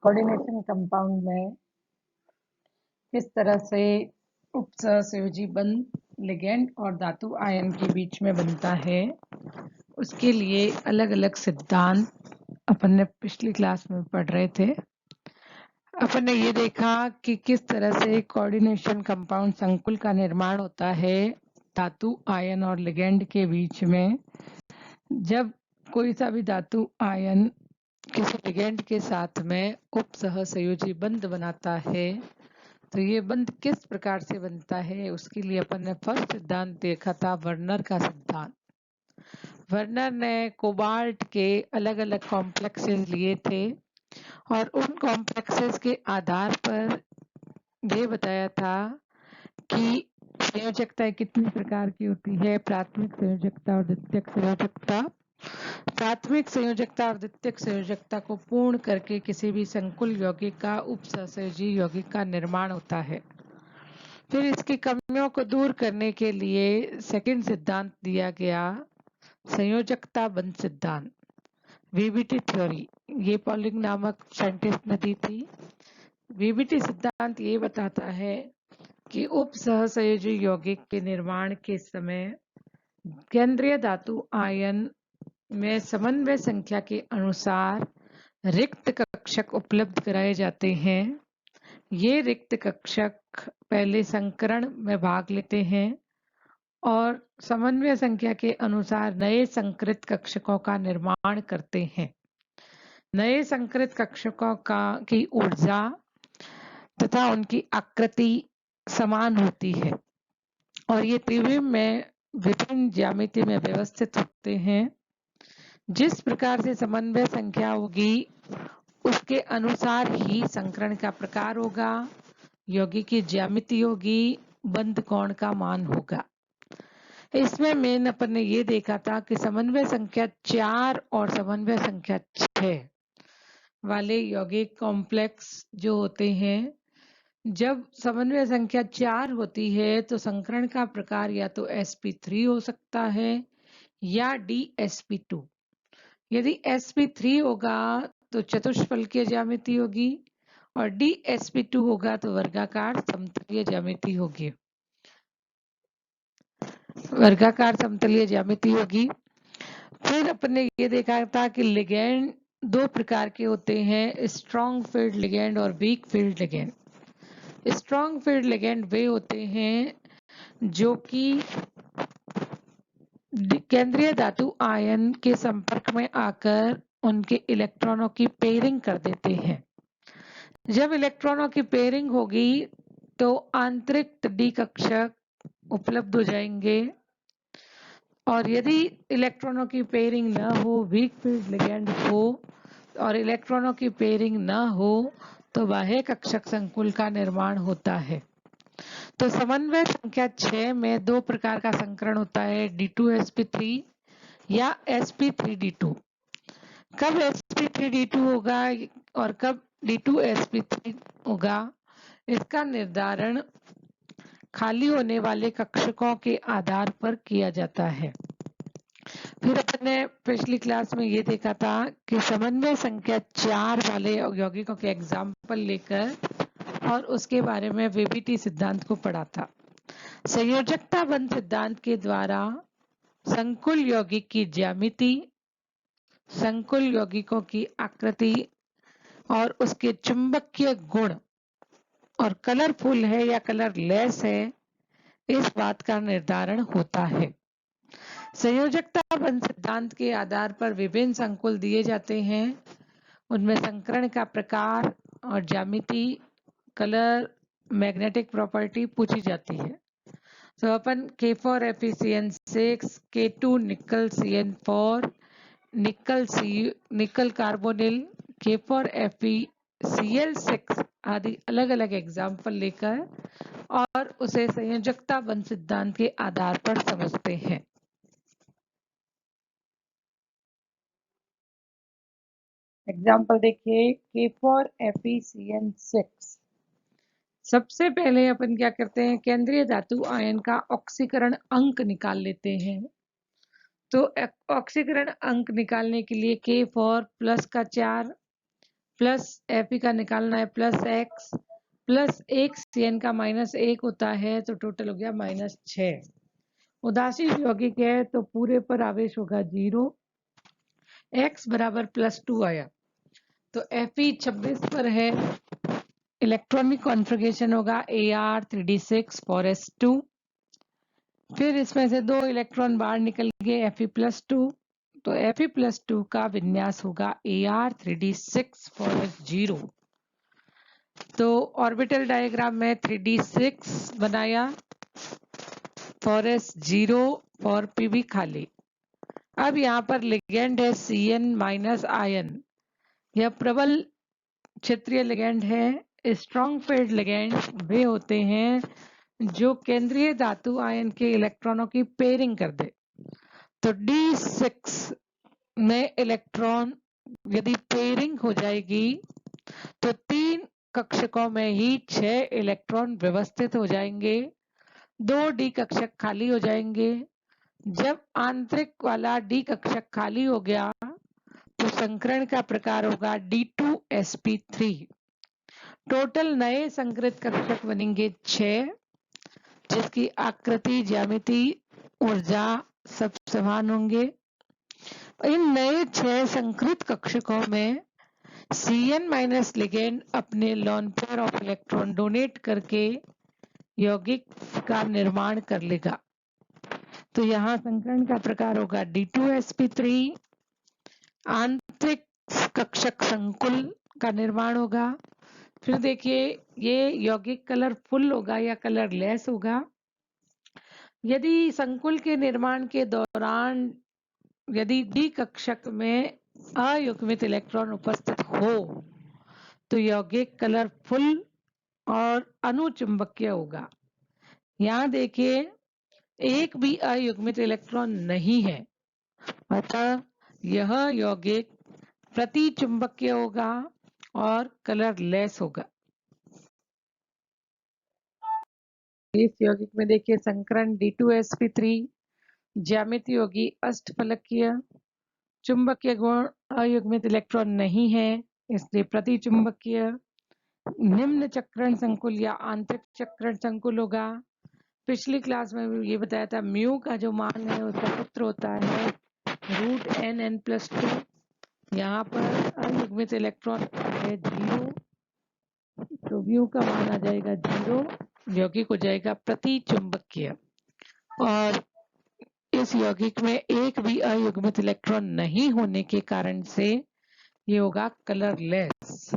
Coordination compound में किस तरह से उपसहसंयोजी बंध लिगैंड और धातु आयन के बीच में बनता है, उसके लिए अलग अलग सिद्धांत अपन ने पिछली क्लास में पढ़ रहे थे। अपन ने ये देखा कि किस तरह से कोऑर्डिनेशन कंपाउंड संकुल का निर्माण होता है धातु आयन और लिगैंड के बीच में। जब कोई सा भी धातु आयन किसी लिगैंड के साथ में उपसहसंयोजी बंध बनाता है तो ये बंध किस प्रकार से बनता है, उसके लिए अपन ने फर्स्ट सिद्धांत देखा था, वर्नर का सिद्धांत। वर्नर ने कोबाल्ट के अलग अलग कॉम्प्लेक्सेस लिए थे और उन कॉम्प्लेक्सेस के आधार पर ये बताया था कि संयोजकता कितनी प्रकार की होती है, प्राथमिक संयोजकता और द्वितीयक संयोजकता। प्राथमिक संयोजकता और द्वितीयक संयोजकता को पूर्ण करके किसी भी संकुल यौगिक का उपसहसंयोजी यौगिक का निर्माण होता है। फिर इसकी कमियों को दूर करने के लिए सेकंड सिद्धांत दिया गया, संयोजकता बंध सिद्धांत, वीबीटी थ्योरी। ये पॉलिंग नामक साइंटिस्ट ने दी थी। वीबीटी सिद्धांत ये बताता है कि उपसहसंयोजी यौगिक के निर्माण के समय केंद्रीय धातु आयन में समन्वय संख्या के अनुसार रिक्त कक्षक उपलब्ध कराए जाते हैं। ये रिक्त कक्षक पहले संकरण में भाग लेते हैं और समन्वय संख्या के अनुसार नए संकृत कक्षकों का निर्माण करते हैं। नए संकृत कक्षकों की ऊर्जा तथा उनकी आकृति समान होती है और ये त्रिविम में विभिन्न ज्यामिति में व्यवस्थित होते हैं। जिस प्रकार से समन्वय संख्या होगी उसके अनुसार ही संकरण का प्रकार होगा, यौगिक की ज्यामिति होगी, बंध कोण का मान होगा। इसमें मेन अपन ने ये देखा था कि समन्वय संख्या 4 और समन्वय संख्या 6 वाले यौगिक कॉम्प्लेक्स जो होते हैं, जब समन्वय संख्या 4 होती है तो संकरण का प्रकार या तो sp3 हो सकता है या dsp2। यदि sp3 होगा तो चतुष्फलकीय ज्यामिति होगी और dsp2 होगा तो वर्गाकार समतलीय ज्यामिति होगी। वर्गाकार समतलीय ज्यामिति होगी। फिर अपन ने ये देखा था कि लिगैंड दो प्रकार के होते हैं, स्ट्रॉन्ग फील्ड लिगैंड और weak field ligand. Strong field ligand वे होते हैं जो कि केंद्रीय धातु आयन के संपर्क में आकर उनके इलेक्ट्रॉनों की पेयरिंग कर देते हैं। जब इलेक्ट्रॉनों की पेयरिंग होगी तो आंतरिक डी कक्षक उपलब्ध हो जाएंगे और यदि इलेक्ट्रॉनों की पेयरिंग न हो, वीक फील्ड लिगैंड हो और इलेक्ट्रॉनों की पेयरिंग न हो तो बाह्य कक्षक संकुल का निर्माण होता है। तो समन्वय संख्या 6 में दो प्रकार का संकरण होता है, D2sp3 या sp3d2। कब sp3d2 होगा और कब D2sp3 होगा, इसका निर्धारण खाली होने वाले कक्षकों के आधार पर किया जाता है। फिर अपन ने पिछली क्लास में ये देखा था कि समन्वय संख्या 4 वाले यौगिकों के एग्जाम्पल लेकर और उसके बारे में वीबीटी सिद्धांत को पढ़ा था। संयोजकता बंध सिद्धांत के द्वारा संकुल यौगिक की ज्यामिति, संकुल यौगिकों की आकृति और उसके चुंबकीय गुण और कलरफुल है या कलरलेस है, इस बात का निर्धारण होता है। संयोजकता बंध सिद्धांत के आधार पर विभिन्न संकुल दिए जाते हैं, उनमें संकरण का प्रकार और ज्यामिति, कलर, मैग्नेटिक प्रॉपर्टी पूछी जाती है। तो अपन K4Fe6, K2 निकल CN4, निकल कार्बोनिल, K4FeCl6 आदि अलग अलग एग्जाम्पल लेकर और उसे संयोजकता बंध सिद्धांत के आधार पर समझते हैं। एग्जाम्पल देखिए, K4FeCN6। सबसे पहले अपन क्या करते हैं, केंद्रीय धातु आयन का ऑक्सीकरण अंक निकाल लेते हैं। तो ऑक्सीकरण अंक निकालने के लिए K4 प्लस का 4 प्लस Fe का निकालना है प्लस x प्लस 1 Cn का -1 होता है तो टोटल हो गया -6। उदासीन यौगिक है तो पूरे पर आवेश होगा 0, x बराबर +2 आया तो Fe 26 पर है, इलेक्ट्रॉनिक कॉन्फ़िगरेशन होगा Ar3d6 4s2। फिर इसमें से 2 इलेक्ट्रॉन बाहर निकल गए Fe+2, तो Fe+2 का विन्यास होगा Ar3d6 4s0। तो ऑर्बिटल डायग्राम में 3d6 बनाया, 4s0 और pb खाली। अब यहाँ पर लिगेंड है Cn माइनस आयन, यह प्रबल क्षेत्रीय लिगेंड है। स्ट्रॉन्ग फील्ड लिगेंड वे होते हैं जो केंद्रीय धातु आयन के इलेक्ट्रॉनों की पेयरिंग कर दे। तो D6 में इलेक्ट्रॉन यदि पेयरिंग हो जाएगी तो 3 कक्षकों में ही 6 इलेक्ट्रॉन व्यवस्थित हो जाएंगे, 2 D कक्षक खाली हो जाएंगे। जब आंतरिक वाला D कक्षक खाली हो गया तो संकरण का प्रकार होगा D2sp3। टोटल नए संकृत कक्षक बनेंगे 6, जिसकी आकृति, ज्यामिति, ऊर्जा सब समान होंगे। इन नए 6 संकृत कक्षकों में Cn माइनस लिगेंड अपने lone pair of electron donate करके यौगिक का निर्माण कर लेगा। तो यहाँ संकरण का प्रकार होगा D2sp3, आंतरिक कक्षक संकुल का निर्माण होगा। फिर देखिए ये यौगिक कलरफुल होगा या कलरलेस होगा। यदि संकुल के निर्माण के दौरान यदि D कक्षक में अयुग्मित इलेक्ट्रॉन उपस्थित हो तो यौगिक कलरफुल और अनुचुंबकीय होगा। यहाँ देखिए एक भी अयुग्मित इलेक्ट्रॉन नहीं है, अतः यह यौगिक प्रतिचुंबकीय होगा और कलरलेस होगा। इस यौगिक में देखिए संकरण D2sp3, ज्यामिति होगी अष्टफलकीय, चुंबकीय गुण अयुग्मित इलेक्ट्रॉन नहीं है इसलिए प्रतिचुंबकीय, निम्न चक्रण संकुल या आंतरिक चक्रण संकुल होगा। पिछली क्लास में ये बताया था म्यू का जो मान है उसका सूत्र होता है √n(n+2). यहाँ पर अयुग्मित इलेक्ट्रॉन है 0, तो म्यू का मान आ जाएगा 0, यौगिक हो जाएगा प्रतिचुंबकीय। और इस यौगिक में एक भी अयुग्मित इलेक्ट्रॉन नहीं होने के कारण से ये होगा कलरलेस।